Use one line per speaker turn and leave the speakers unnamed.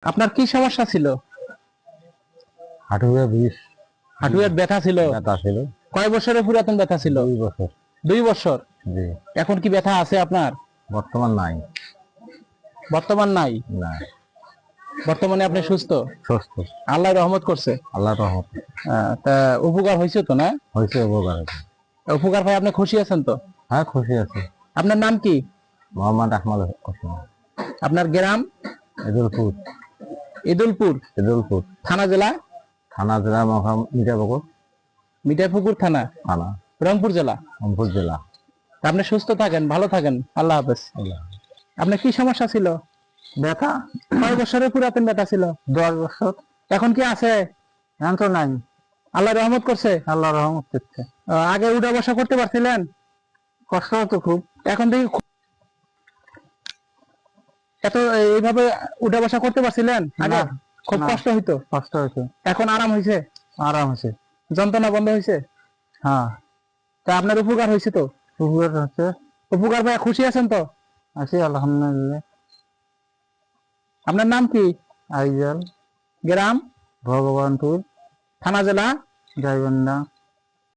আপনার কি সমস্যা ছিল?
হাঁটুতে বিষ
হাঁটুর ব্যথা ছিল?
ব্যথা ছিল।
কয় বছরের পুরাতন ব্যথা ছিল?
2 বছর।
2 বছর।
জি।
এখন কি ব্যথা আছে আপনার?
বর্তমান নাই।
বর্তমান নাই।
না,
বর্তমানে আপনি সুস্থ?
সুস্থ।
আল্লাহ রহমত করছে।
আল্লাহ রহমত।
তা উপকার হয়েছে তো না?
হয়েছে উপকার হয়েছে।
উপকার ভাই আপনি খুশি আছেন তো?
হ্যাঁ, খুশি আছি।
আপনার নাম কি?
মোহাম্মদ আহমদ হোসেন।
আপনার গ্রাম?
ইদুলপুর।
ইদুলপুর
ইদুলপুর
থানা জেলা?
থানা জেলা মকাম মিঠাপুকুর
মিঠাপুকুর থানা
থানা
রংপুর জেলা।
রংপুর জেলা।
তা আপনি সুস্থ থাকেন, ভালো থাকেন, আল্লাহ হাফেজ।
আল্লাহ।
আপনার কি সমস্যা ছিল?
ব্যথা
কয় বছরের পুরাতন ব্যথা ছিল?
10 বছর।
এখন কি আছে?
এখন তো নাই।
আল্লাহ রহমত করছে?
আল্লাহ রহমত করছে।
আগে উঠা বসা করতে পারছিলেন?
কষ্ট হতো খুব।
এখন দেখি এত এইভাবে উঠা বসা করতে পারছিলেন? আগে
না,
খুব
না।
কষ্ট হইতো?
কষ্ট হয়েছে।
এখন আরাম হয়েছে?
আরাম হয়েছে।
যন্ত্রণা বন্ধ হয়েছে?
হ্যাঁ,
তা আপনার উপকার হয়েছে তো?
উপকার হচ্ছে।
উপকার ভাই খুশি আছেন তো?
আছি আলহামদুলিল্লাহ।
আপনার নাম কি?
আইজাল,
গ্রাম?
ভগবানপুর,
থানা জেলা?
গাইবান্ধা।